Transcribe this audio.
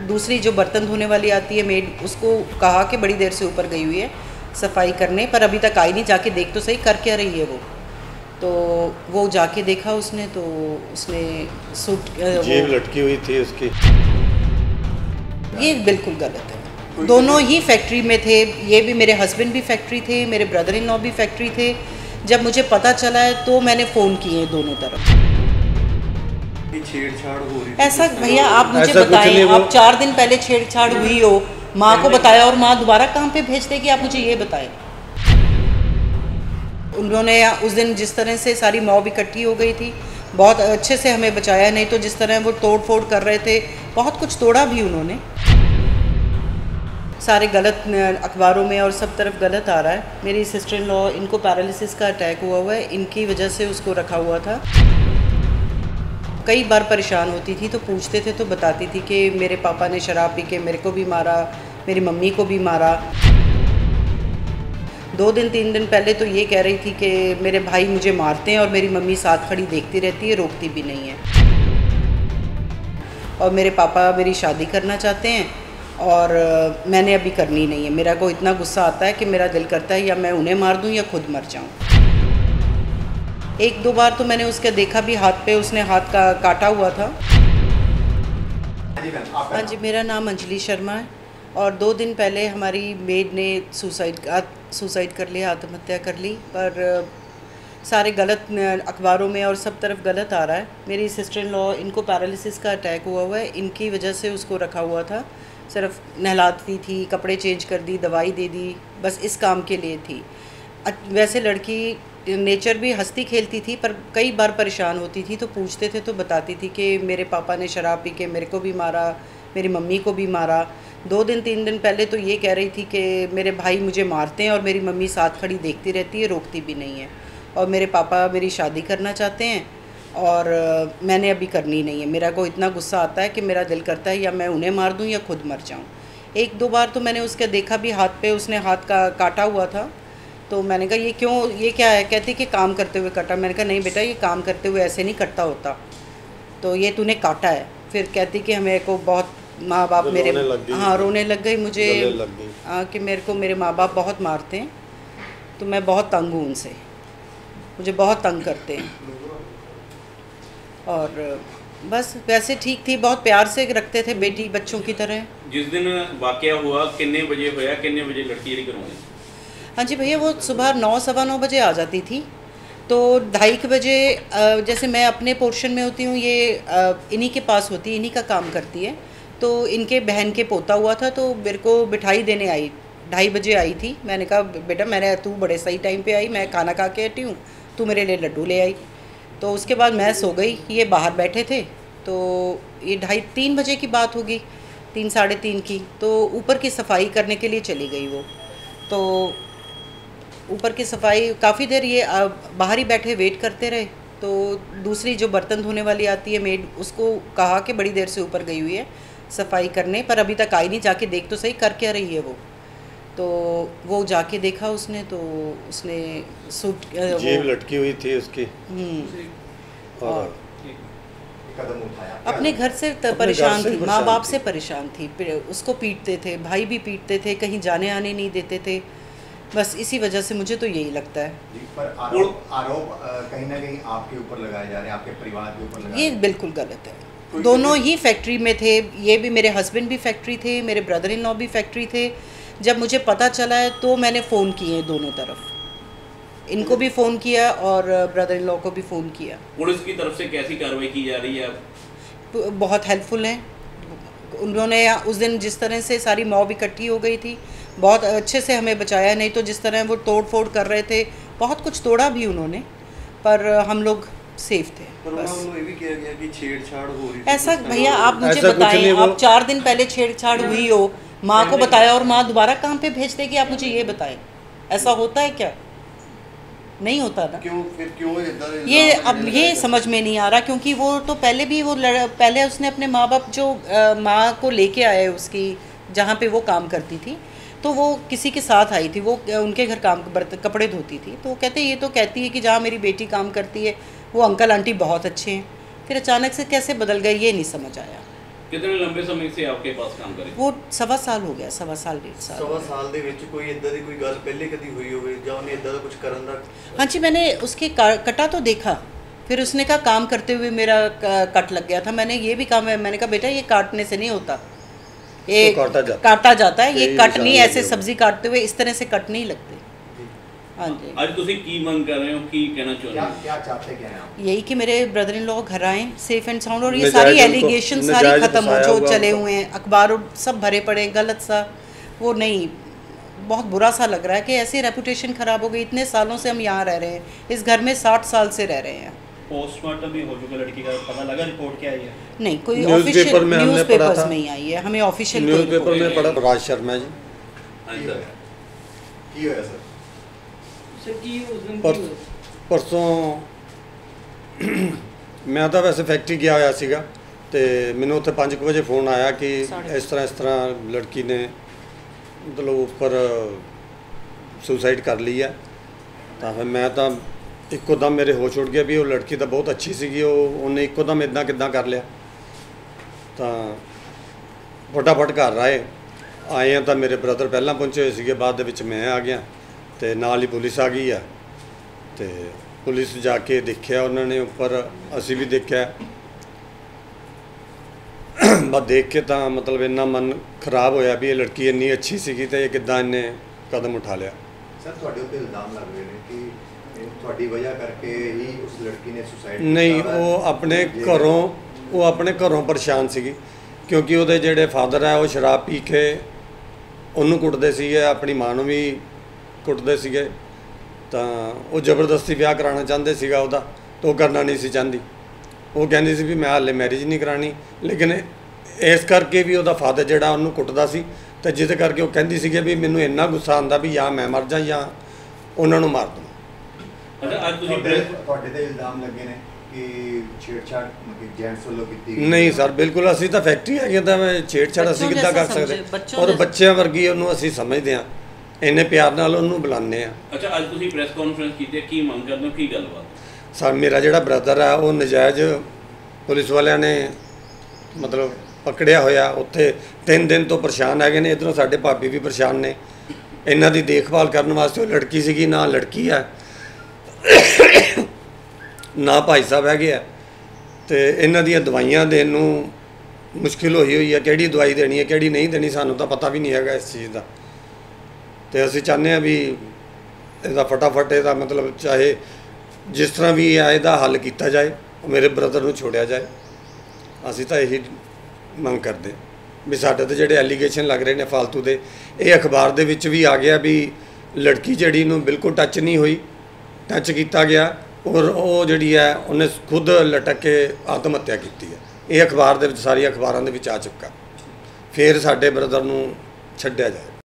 दूसरी जो बर्तन धोने वाली आती है मेड, उसको कहा कि बड़ी देर से ऊपर गई हुई है सफाई करने, पर अभी तक आई नहीं। जाके देख तो सही कर क्या रही है वो। तो वो जाके देखा उसने, तो उसने सूट जेब लटकी हुई थी उसकी। ये बिल्कुल गलत है। दोनों ही फैक्ट्री में थे, ये भी, मेरे हस्बैंड भी फैक्ट्री थे, मेरे ब्रदर इन लॉ भी फैक्ट्री थे। जब मुझे पता चला है तो मैंने फ़ोन किए दोनों तरफ। छेड़छाड़ हो रही ऐसा भैया आप मुझे बताएं, आप 4 दिन पहले छेड़छाड़ हुई हो, माँ को बताया और माँ दोबारा काम पे भेज देगी, आप मुझे ये बताएं। उन्होंने उस दिन जिस तरह से सारी मॉब इकट्ठी हो गई थी, बहुत अच्छे से हमें बचाया। नहीं तो जिस तरह वो तोड़ फोड़ कर रहे थे, बहुत कुछ तोड़ा भी उन्होंने। सारे गलत अखबारों में और सब तरफ गलत आ रहा है। मेरी सिस्टर इन लॉ, इनको पैरालिसिस का अटैक हुआ है, इनकी वजह से उसको रखा हुआ था। कई बार परेशान होती थी तो पूछते थे तो बताती थी कि मेरे पापा ने शराब पी के मेरे को भी मारा, मेरी मम्मी को भी मारा। 2 दिन 3 दिन पहले तो ये कह रही थी कि मेरे भाई मुझे मारते हैं और मेरी मम्मी साथ खड़ी देखती रहती है, रोकती भी नहीं है। और मेरे पापा मेरी शादी करना चाहते हैं और मैंने अभी करनी नहीं है। मेरा को इतना गुस्सा आता है कि मेरा दिल करता है या मैं उन्हें मार दूं या खुद मर जाऊं। 1-2 बार तो मैंने उसका देखा भी, हाथ पे उसने हाथ का काटा हुआ था। हाँ जी, मेरा नाम अंजलि शर्मा है। और 2 दिन पहले हमारी मेड ने सुसाइड कर लिया, आत्महत्या कर ली। पर सारे गलत अखबारों में और सब तरफ गलत आ रहा है। मेरी सिस्टर इन लॉ, इनको पैरालिसिस का अटैक हुआ है, इनकी वजह से उसको रखा हुआ था। सिर्फ नहलाती थी, कपड़े चेंज कर दी, दवाई दे दी, बस इस काम के लिए थी। वैसे लड़की नेचर भी हंसती खेलती थी, पर कई बार परेशान होती थी तो पूछते थे तो बताती थी कि मेरे पापा ने शराब पी के मेरे को भी मारा, मेरी मम्मी को भी मारा। 2 दिन 3 दिन पहले तो ये कह रही थी कि मेरे भाई मुझे मारते हैं और मेरी मम्मी साथ खड़ी देखती रहती है, रोकती भी नहीं है। और मेरे पापा मेरी शादी करना चाहते हैं और मैंने अभी करनी नहीं है। मेरा को इतना गुस्सा आता है कि मेरा दिल करता है या मैं उन्हें मार दूं या खुद मर जाऊं। 1-2 बार तो मैंने उसका देखा भी, हाथ पे उसने हाथ का काटा हुआ था। तो मैंने कहा ये क्यों, ये क्या है? कहती कि काम करते हुए कटा। मैंने कहा नहीं बेटा, ये काम करते हुए ऐसे नहीं कटता होता, तो ये तूने काटा है। फिर कहती कि हमें को बहुत माँ बाप मेरे, हाँ रोने लग गई मुझे, कि मेरे को मेरे माँ बाप बहुत मारते हैं, तो मैं बहुत तंग हूँ उनसे, मुझे बहुत तंग करते हैं। और बस वैसे ठीक थी, बहुत प्यार से रखते थे बेटी बच्चों की तरह। जिस दिन वाकया हुआ कितने बजे होया, कितने बजे लड़की जेडी करवाई? हाँ जी भैया, वो सुबह 9 सवा 9 बजे आ जाती थी। तो 2:30 बजे, जैसे मैं अपने पोर्शन में होती हूँ, ये इन्हीं के पास होती है, इन्हीं का काम करती है। तो इनके बहन के पोता हुआ था तो मेरे को मिठाई देने आई, 2:30 बजे आई थी। मैंने कहा बेटा तू बड़े सही टाइम पे आई, मैं खाना खा के हटी हूँ, तू मेरे लिए लड्डू ले आई। तो उसके बाद मैं सो गई, ये बाहर बैठे थे। तो ये 2:30-3 बजे की बात होगी, 3 साढ़े 3 की। तो ऊपर की सफाई करने के लिए चली गई वो। तो ऊपर की सफाई काफ़ी देर ये बाहर ही बैठे वेट करते रहे। तो दूसरी जो बर्तन धोने वाली आती है मेड, उसको कहा कि बड़ी देर से ऊपर गई हुई है सफाई करने, पर अभी तक आई नहीं। जाके देख तो सही कर क्या रही है वो। तो वो जाके देखा उसने, तो उसने सूट जेब लटकी हुई थी उसकी। और कदम उठाया, अपने घर से परेशान थी, माँ बाप से परेशान थी, उसको पीटते थे, भाई भी पीटते थे, कहीं जाने आने नहीं देते थे। बस इसी वजह से मुझे तो यही लगता है। पर आरोप कहीं ना कहीं आपके ऊपर लगाए जा रहे हैं, आपके परिवार के ऊपर लगाए। ये बिल्कुल गलत है। दोनों ही फैक्ट्री में थे, ये भी, मेरे हस्बैंड भी फैक्ट्री थे, मेरे ब्रदर इन लॉ भी फैक्ट्री थे। जब मुझे पता चला है तो मैंने फ़ोन किए दोनों तरफ, इनको भी फ़ोन किया और ब्रदर इन लॉ को भी फ़ोन किया। पुलिस की तरफ से कैसी कार्रवाई की जा रही है? बहुत हेल्पफुल हैं उन्होंने। उस दिन जिस तरह से सारी मॉब इकट्ठी हो गई थी, बहुत अच्छे से हमें बचाया। नहीं तो जिस तरह वो तोड़ फोड़ कर रहे थे, बहुत कुछ तोड़ा भी उन्होंने, पर हम लोग सेफ थे। बस ये भी किया गया कि छेड़छाड़ हो रही। ऐसा भैया आप मुझे बताएं, आप 4 दिन पहले छेड़छाड़ हुई हो, माँ को बताया और माँ दोबारा काम पे भेज देगी, आप मुझे ये बताएं, ऐसा होता है क्या? नहीं होता ना। क्यों ये अब ये समझ में नहीं आ रहा, क्योंकि वो तो पहले भी पहले उसने अपने माँ बाप जो माँ को लेके आए उसकी जहाँ पे वो काम करती थी, तो वो किसी के साथ आई थी, वो उनके घर कपड़े धोती थी। तो कहते ये तो कहती है कि जहाँ मेरी बेटी काम करती है वो अंकल आंटी बहुत अच्छे हैं। फिर अचानक से कैसे बदल गए, ये नहीं समझ आया। कितने लंबे समय से आपके पास काम करे? वो 1.25 साल हो गया, 1.25 साल 1.5 साल। ਸਵਾ ਸਾਲ ਦੇ ਵਿੱਚ ਕੋਈ ਇਦਾਂ ਦੀ ਕੋਈ ਗੱਲ ਪਹਿਲੇ ਕਦੀ ਹੋਈ ਹੋਵੇ ਜਾਂ ਉਹਨੇ ਇਦਾਂ ਦਾ ਕੁਝ ਕਰਨ ਦਾ? हाँ जी, मैंने उसके कटा तो देखा, फिर उसने कहा काम करते हुए मेरा कट लग गया था। मैंने ये भी कहा, मैंने कहा बेटा ये काटने से नहीं होता, ये काटा जाता है, ये कट नहीं, ऐसे सब्जी काटते हुए इस तरह से कट नहीं लगते। हाँ जी। आज तुसी की मंग कर रहे हो, की कहना चाहते हो? क्या चाहते क्या हैं आप? यही कि मेरे ब्रदर इन लॉ घर आए सेफ एंड साउंड, और ये सारी एलिगेशन सारी खत्म हो जो चले हुए हैं, अखबार सब भरे पड़े गलत सा, वो नहीं, बहुत बुरा सा लग रहा है कि ऐसी रेपुटेशन ख़राब हो गई। इतने सालों से हम यहाँ रह रहे हैं, इस घर में 60 साल से रह रहे हैं। पोस्टमार्टम भी हो चुका लड़की का, पता लगा रिपोर्ट क्या आई है? नहीं, कोई न्यूज़पेपर ऑफिशियल में हमने पढ़ा न्यूज़पेपर्स था। में ही आई है, हमें ऑफिशियल न्यूज़पेपर में पढ़ा। राज शर्मा जी हाँ सर। की होया सर? परसों मैं ਤਾਂ ਵੈਸੇ ਫੈਕਟਰੀ ਗਿਆ ਹੋਇਆ ਸੀਗਾ ਤੇ ਮੈਨੂੰ ਉੱਥੇ 5 ਵਜੇ ਫੋਨ ਆਇਆ ਕਿ ਇਸ ਤਰ੍ਹਾਂ ਲੜਕੀ ਨੇ ਮਤਲਬ ਉੱਪਰ ਸੁਸਾਈਡ ਕਰ ਲਈ ਹੈ। ਤਾਂ ਫਿਰ ਮੈਂ ਤਾਂ ਇੱਕੋ ਦਮ ਮੇਰੇ ਹੋਸ਼ ਉੱਡ ਗਿਆ ਵੀ ਉਹ ਲੜਕੀ ਤਾਂ ਬਹੁਤ ਅੱਛੀ ਸੀਗੀ, ਉਹਨੇ ਇੱਕੋ ਦਮ ਇਦਾਂ ਕਿੱਦਾਂ ਕਰ ਲਿਆ। ਤਾਂ ਫਟਾਫਟ ਘਰ ਆਏ ਆ ਤਾਂ ਮੇਰੇ ਬ੍ਰਦਰ ਪਹਿਲਾਂ ਪਹੁੰਚੇ ਹੋਏ ਸੀਗੇ, ਬਾਅਦ ਦੇ ਵਿੱਚ ਮੈਂ ਆ ਗਿਆ ਤੇ ਨਾਲ ਹੀ ਪੁਲਿਸ ਆ ਗਈ ਆ ਤੇ ਪੁਲਿਸ ਜਾ ਕੇ ਦੇਖਿਆ ਉਹਨਾਂ ਨੇ ਉੱਪਰ, ਅਸੀਂ ਵੀ ਦੇਖਿਆ। ਬਸ ਦੇਖ ਕੇ ਤਾਂ ਮਤਲਬ ਇੰਨਾ ਮਨ ਖਰਾਬ ਹੋਇਆ ਵੀ ਇਹ ਲੜਕੀ ਇੰਨੀ ਅੱਛੀ ਸੀਗੀ ਤੇ ਇਹ ਕਿੱਦਾਂ ਇਹਨੇ ਕਦਮ ਉਠਾ ਲਿਆ। ਸਰ ਤੁਹਾਡੇ ਉੱਤੇ ਇਲਜ਼ਾਮ ਲੱਗ ਰਹੇ ਨੇ ਕਿ ਤੁਹਾਡੀ ਵਜ੍ਹਾ ਕਰਕੇ ਹੀ ਉਸ ਲੜਕੀ ਨੇ ਸੁਸਾਈਡ ਨਹੀਂ, ਉਹ ਆਪਣੇ ਘਰੋਂ ਪਰੇਸ਼ਾਨ ਸੀਗੀ ਕਿਉਂਕਿ ਉਹਦੇ ਜਿਹੜੇ ਫਾਦਰ ਹੈ ਉਹ ਸ਼ਰਾਬ ਪੀ ਕੇ ਉਹਨੂੰ ਕੁੱਟਦੇ ਸੀਗੇ, ਆਪਣੀ ਮਾਂ ਨੂੰ ਵੀ ਕੁੱਟਦੇ ਸੀਗੇ। ਤਾਂ ਉਹ ਜ਼ਬਰਦਸਤੀ ਵਿਆਹ ਕਰਾਉਣਾ ਚਾਹੁੰਦੇ ਸੀਗਾ ਉਹਦਾ, ਤਾਂ ਉਹ ਕਰਨਾ ਨਹੀਂ ਸੀ ਚਾਹੁੰਦੀ। ਉਹ ਕਹਿੰਦੀ ਸੀ ਵੀ ਮੈਂ ਹਾਲੇ ਮੈਰਿਜ ਨਹੀਂ ਕਰਾਉਣੀ, ਲੇਕਿਨ ਇਸ ਕਰਕੇ ਵੀ ਉਹਦਾ ਫਾਦਰ ਜਿਹੜਾ ਉਹਨੂੰ ਕੁੱਟਦਾ ਸੀ ਤੇ ਜਿਹਦੇ ਕਰਕੇ ਉਹ ਕਹਿੰਦੀ ਸੀਗੀ ਵੀ ਮੈਨੂੰ ਇੰਨਾ ਗੁੱਸਾ ਆਉਂਦਾ ਵੀ ਜਾਂ ਮੈਂ ਮਰ ਜਾ ਜਾਂ ਉਹਨਾਂ ਨੂੰ ਮਾਰ ਦਵਾਂ। ਅੱਛਾ, ਅੱਜ ਤੁਸੀਂ ਤੁਹਾਡੇ ਤੇ ਇਲਜ਼ਾਮ ਲੱਗੇ ਨੇ ਕਿ ਛੇੜਛਾੜ ਜੈਂਟਸ ਵੱਲੋਂ ਕੀਤੀ ਗਈ? ਨਹੀਂ ਸਰ, ਬਿਲਕੁਲ ਅਸੀਂ ਤਾਂ ਫੈਕਟਰੀ ਹੈਗੇ ਤਾਂ ਛੇੜਛਾੜ ਅਸੀਂ ਕਿੱਦਾਂ ਕਰ ਸਕਦੇ, ਔਰ ਬੱਚਿਆਂ ਵਰਗੀ ਉਹਨੂੰ ਅਸੀਂ ਸਮਝਦੇ ਹਾਂ, ਇੰਨੇ ਪਿਆਰ ਨਾਲ ਉਹਨੂੰ ਬੁਲਾਉਂਦੇ ਹਾਂ। ਅੱਛਾ, ਅੱਜ ਤੁਸੀਂ ਪ੍ਰੈਸ ਕਾਨਫਰੰਸ ਕੀਤੀ, ਕੀ ਮੰਗ ਕਰਦੇ ਹੋ, ਕੀ ਗੱਲਬਾਤ? ਸਰ ਮੇਰਾ ਜਿਹੜਾ ਬ੍ਰਦਰ ਹੈ ਉਹ ਨਜਾਇਜ਼ ਪੁਲਿਸ ਵਾਲਿਆਂ ਨੇ ਮਤਲਬ ਪਕੜਿਆ ਹੋਇਆ, ਉੱਥੇ 3 ਦਿਨ ਤੋਂ ਪਰੇਸ਼ਾਨ ਹੈਗੇ ਨੇ। ਇੱਧਰੋਂ ਸਾਡੇ ਭਾਬੀ ਵੀ ਪਰੇਸ਼ਾਨ ਨੇ, ਇਹਨਾਂ ਦੀ ਦੇਖਭਾਲ ਕਰਨ ਵਾਸਤੇ ਉਹ ਲੜਕੀ ਸੀਗੀ, ਨਾ ਲੜਕੀ ਹੈ ਨਾ ਭਾਈ ਸਾਹਿਬ ਹੈਗੇ ਆ, ਤੇ ਇਹਨਾਂ ਦੀਆਂ ਦਵਾਈਆਂ ਦੇਣ ਨੂੰ ਮੁਸ਼ਕਿਲ ਹੋਈ ਹੈ, ਕਿਹੜੀ ਦਵਾਈ ਦੇਣੀ ਹੈ ਕਿਹੜੀ ਨਹੀਂ ਦੇਣੀ ਸਾਨੂੰ ਤਾਂ ਪਤਾ ਵੀ ਨਹੀਂ ਹੈਗਾ ਇਸ ਚੀਜ਼ ਦਾ। ਤੇ ਅਸੀਂ ਚਾਹੁੰਦੇ ਹਾਂ ਵੀ ਇਹਦਾ ਫਟਾਫਟ ਇਹਦਾ ਮਤਲਬ ਚਾਹੇ ਜਿਸ ਤਰ੍ਹਾਂ ਵੀ ਹੈ ਇਹਦਾ ਹੱਲ ਕੀਤਾ ਜਾਏ, ਮੇਰੇ ਬ੍ਰਦਰ ਨੂੰ ਛੋੜਿਆ ਜਾਏ। ਅਸੀਂ ਤਾਂ ਇਹੀ ਮੰਗ ਕਰਦੇ ਵੀ ਸਾਡੇ ਤੇ ਜਿਹੜੇ ਐਲੀਗੇਸ਼ਨ ਲੱਗ ਰਹੇ ਨੇ ਫालतू ਦੇ, ਇਹ ਅਖਬਾਰ ਦੇ ਵਿੱਚ ਵੀ ਆ ਗਿਆ ਵੀ ਲੜਕੀ ਜਿਹੜੀ ਨੂੰ ਬਿਲਕੁਲ ਟੱਚ ਨਹੀਂ ਹੋਈ, ਟੱਚ ਕੀਤਾ ਗਿਆ, ਔਰ ਉਹ ਜਿਹੜੀ ਹੈ ਉਹਨੇ ਖੁਦ ਲਟਕ ਕੇ ਆਤਮ ਹੱਤਿਆ ਕੀਤੀ ਹੈ। ਇਹ ਅਖਬਾਰ ਦੇ ਵਿੱਚ ਸਾਰੀਆਂ ਅਖਬਾਰਾਂ ਦੇ ਵਿੱਚ ਆ ਚੁੱਕਾ, ਫਿਰ ਸਾਡੇ ਬ੍ਰਦਰ ਨੂੰ ਛੱਡਿਆ ਜਾਏ।